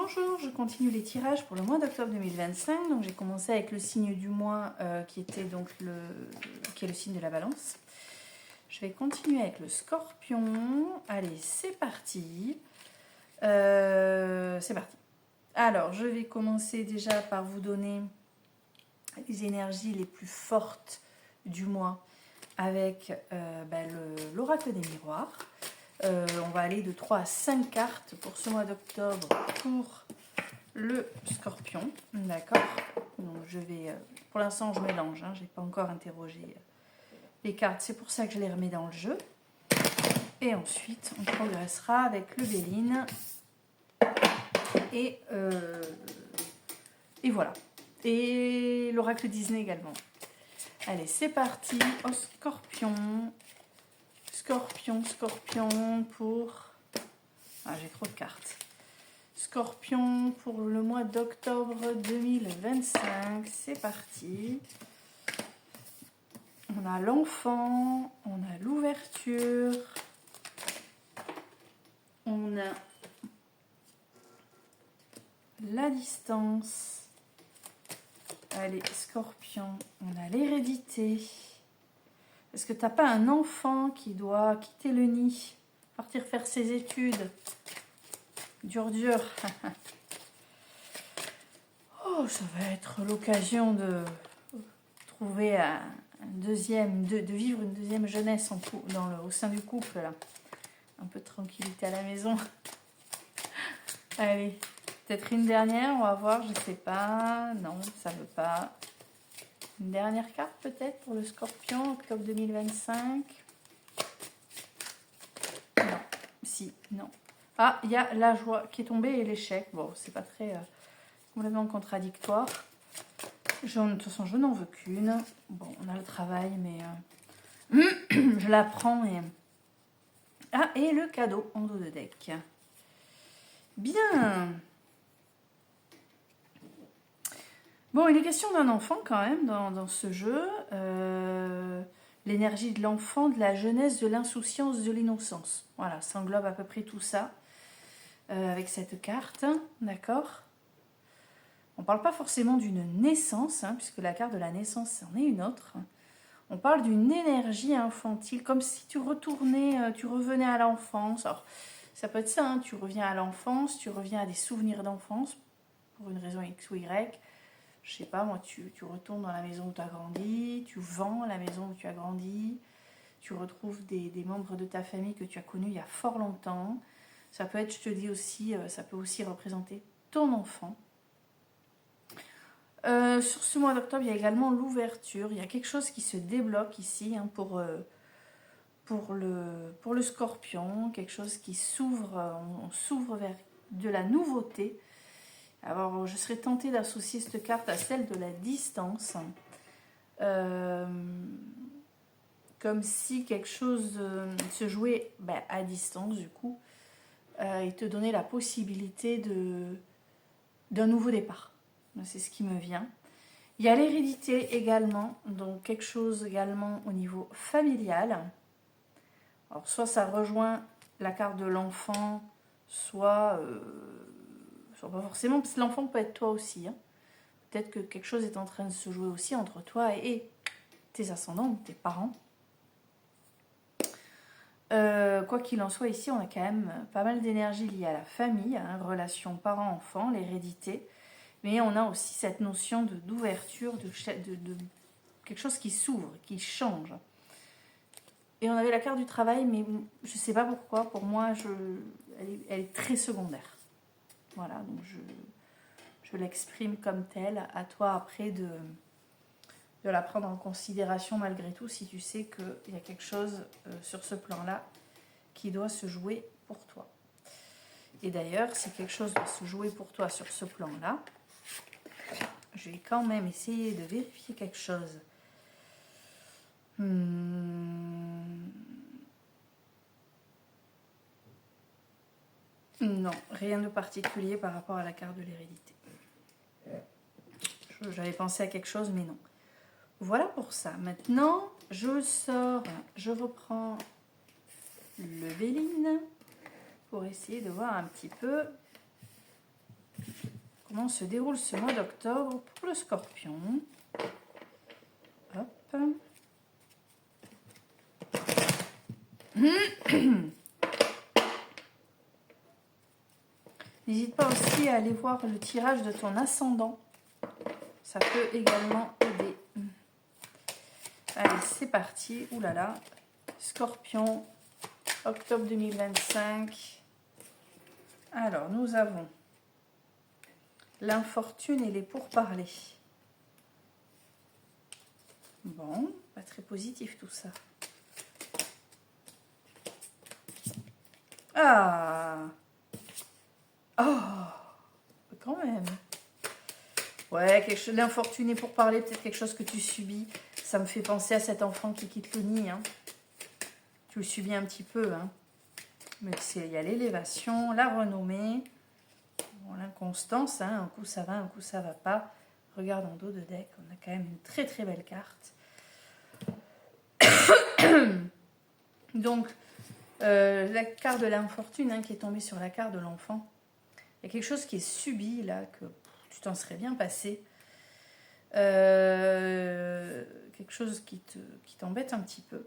Bonjour, je continue les tirages pour le mois d'octobre 2025. Donc j'ai commencé avec le signe du mois qui était donc qui est le signe de la Balance. Je vais continuer avec le Scorpion. Allez, c'est parti. C'est parti. Alors, je vais commencer déjà par vous donner les énergies les plus fortes du mois avec l'oracle des miroirs. On va aller de 3 à 5 cartes pour ce mois d'octobre pour le Scorpion. D'accord. Donc je vais, pour l'instant je mélange, je n'ai pas encore interrogé les cartes, c'est pour ça que je les remets dans le jeu. Et ensuite on progressera avec le Béline. Et voilà. Et l'oracle Disney également. Allez, c'est parti. Oh, Scorpion. Scorpion pour... Ah, j'ai trop de cartes. Scorpion pour le mois d'octobre 2025. C'est parti. On a l'enfant, on a l'ouverture, on a la distance. Allez, Scorpion, on a l'hérédité. Est-ce que tu n'as pas un enfant qui doit quitter le nid, partir faire ses études? Dur. Oh, ça va être l'occasion de trouver de vivre une deuxième jeunesse au sein du couple, là. Un peu de tranquillité à la maison. Allez, peut-être une dernière, on va voir, je sais pas. Non, ça veut pas. Une dernière carte peut-être pour le Scorpion, octobre 2025. Non, si, non. Ah, il y a la joie qui est tombée et l'échec. Bon, c'est pas très complètement contradictoire. De toute façon, je n'en veux qu'une. Bon, on a le travail, mais je la prends et... Ah, et le cadeau en dos de deck. Bien. Bon, il est question d'un enfant quand même dans ce jeu. L'énergie de l'enfant, de la jeunesse, de l'insouciance, de l'innocence. Voilà, ça englobe à peu près tout ça avec cette carte. D'accord ? On ne parle pas forcément d'une naissance, puisque la carte de la naissance, c'en est une autre. On parle d'une énergie infantile, comme si tu revenais à l'enfance. Alors, ça peut être ça, tu reviens à l'enfance, tu reviens à des souvenirs d'enfance, pour une raison X ou Y. Je sais pas, moi, tu retournes dans la maison où tu as grandi, tu vends la maison où tu as grandi, tu retrouves des membres de ta famille que tu as connus il y a fort longtemps. Ça peut être, je te dis aussi, ça peut aussi représenter ton enfant. Sur ce mois d'octobre, il y a également l'ouverture. Il y a quelque chose qui se débloque ici pour le Scorpion. Quelque chose qui s'ouvre. On s'ouvre vers de la nouveauté. Alors, je serais tentée d'associer cette carte à celle de la distance. Comme si quelque chose se jouait à distance, du coup. Et te donnait la possibilité d'un nouveau départ. C'est ce qui me vient. Il y a l'hérédité également, donc quelque chose également au niveau familial. Alors soit ça rejoint la carte de l'enfant, soit pas forcément, parce que l'enfant peut être toi aussi. Peut-être que quelque chose est en train de se jouer aussi entre toi et tes ascendants, tes parents. Quoi qu'il en soit, ici on a quand même pas mal d'énergie liée à la famille, relation parents-enfants, l'hérédité. Mais on a aussi cette notion d'ouverture, de quelque chose qui s'ouvre, qui change. Et on avait la carte du travail, mais je ne sais pas pourquoi. Pour moi, elle est très secondaire. Voilà, donc je l'exprime comme telle. À toi après de la prendre en considération malgré tout, si tu sais qu'il y a quelque chose sur ce plan-là qui doit se jouer pour toi. Et d'ailleurs, si quelque chose doit se jouer pour toi sur ce plan-là, je vais quand même essayer de vérifier quelque chose. Non, rien de particulier par rapport à la carte de l'hérédité. J'avais pensé à quelque chose, mais non. Voilà pour ça. Maintenant, je reprends le Béline pour essayer de voir un petit peu comment se déroule ce mois d'octobre pour le Scorpion. Hop. N'hésite pas aussi à aller voir le tirage de ton ascendant. Ça peut également aider. Allez, c'est parti. Ouh là là. Scorpion, octobre 2025. Alors, nous avons l'infortune et les pourparlers. Bon, pas très positif tout ça. Ah! Oh! Quand même. Ouais, quelque chose, l'infortuné pour parler, peut-être quelque chose que tu subis. Ça me fait penser à cet enfant qui quitte le nid. Hein. Tu le subis un petit peu. Hein. Mais il y a l'élévation, la renommée, bon, l'inconstance. Hein. Un coup ça va, un coup ça va pas. Regarde en dos de deck, on a quand même une très très belle carte. Donc, la carte de l'infortune hein, qui est tombée sur la carte de l'enfant. Il y a quelque chose qui est subi là, que tu t'en serais bien passé. Quelque chose qui t'embête un petit peu.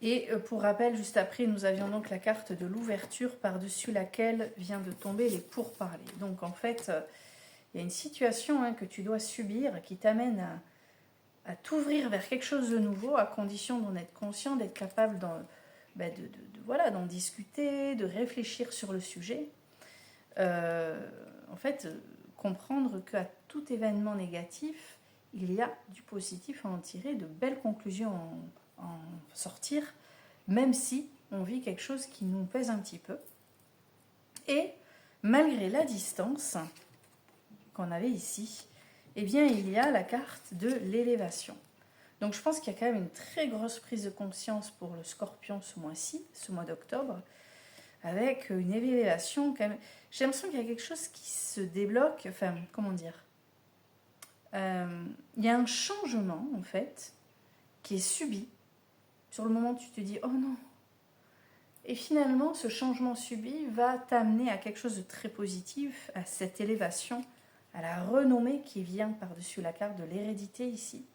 Et pour rappel, juste après, nous avions donc la carte de l'ouverture par-dessus laquelle vient de tomber les pourparlers. Donc en fait, il y a une situation hein, que tu dois subir qui t'amène à t'ouvrir vers quelque chose de nouveau, à condition d'en être conscient, d'être capable d'en discuter, de réfléchir sur le sujet. En fait, comprendre qu'à tout événement négatif, il y a du positif à en tirer, de belles conclusions en sortir, même si on vit quelque chose qui nous pèse un petit peu. Et malgré la distance qu'on avait ici, eh bien, il y a la carte de l'élévation. Donc, je pense qu'il y a quand même une très grosse prise de conscience pour le Scorpion ce mois-ci, ce mois d'octobre, avec une élévation quand même. J'ai l'impression qu'il y a quelque chose qui se débloque, enfin, comment dire, il y a un changement, en fait, qui est subi. Sur le moment, tu te dis, oh non. Et finalement, ce changement subi va t'amener à quelque chose de très positif, à cette élévation, à la renommée qui vient par-dessus la carte de l'hérédité ici.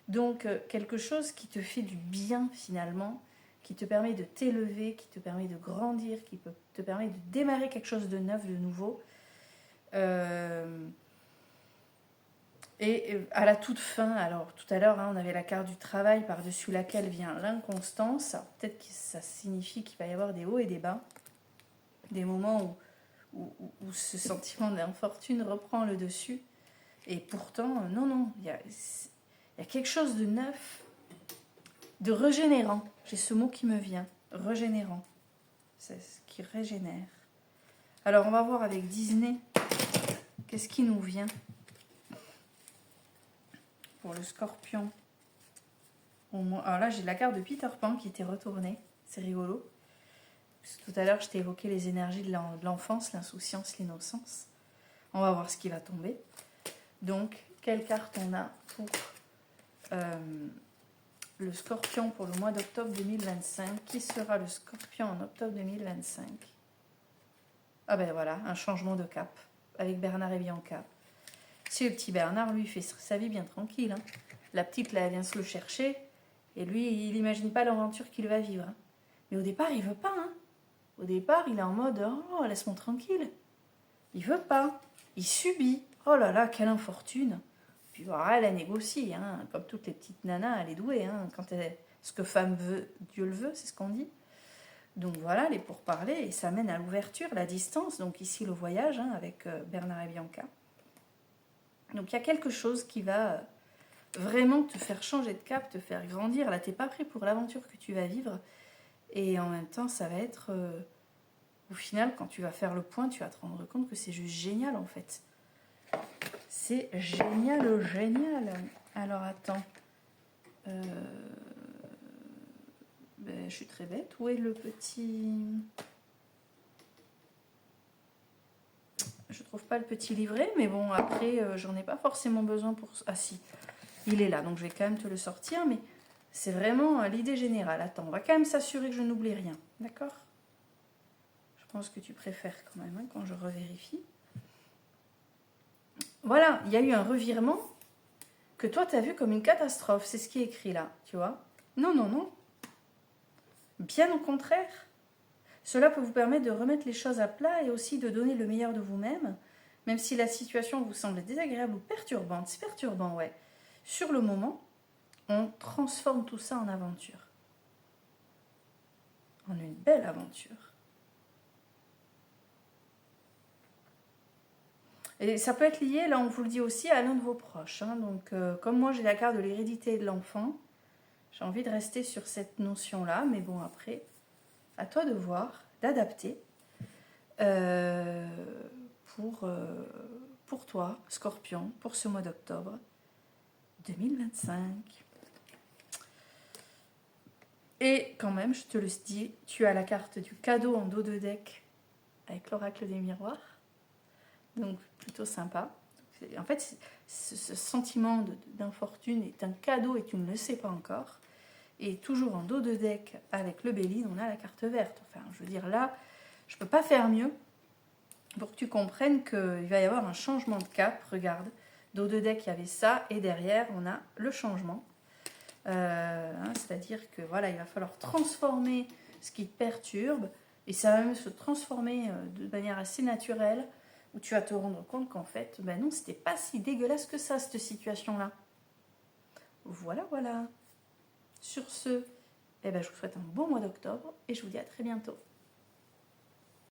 Donc, quelque chose qui te fait du bien, finalement, qui te permet de t'élever, qui te permet de grandir, qui te permet de démarrer quelque chose de neuf, de nouveau. Et à la toute fin, alors tout à l'heure, hein, on avait la carte du travail par-dessus laquelle vient l'inconstance. Peut-être que ça signifie qu'il va y avoir des hauts et des bas, des moments où ce sentiment d'infortune reprend le dessus. Et pourtant, non, il y a quelque chose de neuf, de régénérant. J'ai ce mot qui me vient, régénérant. C'est ce qui régénère. Alors, on va voir avec Disney, qu'est-ce qui nous vient pour le Scorpion. Alors là, j'ai la carte de Peter Pan qui était retournée. C'est rigolo. Parce que tout à l'heure, je t'ai évoqué les énergies de l'enfance, l'insouciance, l'innocence. On va voir ce qui va tomber. Donc, quelle carte on a pour le Scorpion pour le mois d'octobre 2025? Qui sera le Scorpion en octobre 2025? Ah ben voilà, un changement de cap avec Bernard et Bianca. Si le petit Bernard, lui, fait sa vie bien tranquille. Hein. La petite, là, elle vient se le chercher. Et lui, il n'imagine pas l'aventure qu'il va vivre. Hein. Mais au départ, il veut pas. Hein. Au départ, il est en mode « Oh, laisse-moi tranquille ». Il veut pas. Il subit. Oh là là, quelle infortune. Puis voilà, elle négocie. Hein. Comme toutes les petites nanas, elle est douée. Hein. Quand ce que femme veut, Dieu le veut, c'est ce qu'on dit. Donc voilà, les pourparlers. Et ça mène à l'ouverture, la distance. Donc ici, le voyage hein, avec Bernard et Bianca. Donc il y a quelque chose qui va vraiment te faire changer de cap, te faire grandir. Là, tu n'es pas prêt pour l'aventure que tu vas vivre. Et en même temps, ça va être... au final, quand tu vas faire le point, tu vas te rendre compte que c'est juste génial, en fait. C'est génial, génial. Alors, attends. Je suis très bête. Où est le petit... Je trouve pas le petit livret, mais bon, après, j'en ai pas forcément besoin pour... Ah si, il est là, donc je vais quand même te le sortir, mais c'est vraiment l'idée générale. Attends, on va quand même s'assurer que je n'oublie rien, d'accord? Je pense que tu préfères quand même, hein, quand je revérifie. Voilà, il y a eu un revirement que toi, tu as vu comme une catastrophe. C'est ce qui est écrit là, tu vois. Non, non, non. Bien au contraire. Cela peut vous permettre de remettre les choses à plat et aussi de donner le meilleur de vous-même, même si la situation vous semble désagréable ou perturbante. C'est perturbant, ouais. Sur le moment, on transforme tout ça en aventure. En une belle aventure. Et ça peut être lié, là on vous le dit aussi, à l'un de vos proches. Hein. Donc comme moi j'ai la carte de l'hérédité de l'enfant, j'ai envie de rester sur cette notion-là. Mais bon après, à toi de voir, d'adapter pour toi, Scorpion, pour ce mois d'octobre 2025. Et quand même, je te le dis, tu as la carte du cadeau en dos de deck avec l'oracle des miroirs. Donc plutôt sympa. En fait, ce sentiment d'infortune est un cadeau et tu ne le sais pas encore. Et toujours en dos de deck avec le Béline, on a la carte verte. Enfin, je veux dire là, je ne peux pas faire mieux pour que tu comprennes qu'il va y avoir un changement de cap. Regarde, dos de deck, il y avait ça et derrière, on a le changement. C'est-à-dire que voilà, il va falloir transformer ce qui te perturbe et ça va même se transformer de manière assez naturelle où tu vas te rendre compte qu'en fait, ben non, c'était pas si dégueulasse que ça, cette situation-là. Voilà, voilà. Sur ce, eh ben, je vous souhaite un bon mois d'octobre et je vous dis à très bientôt.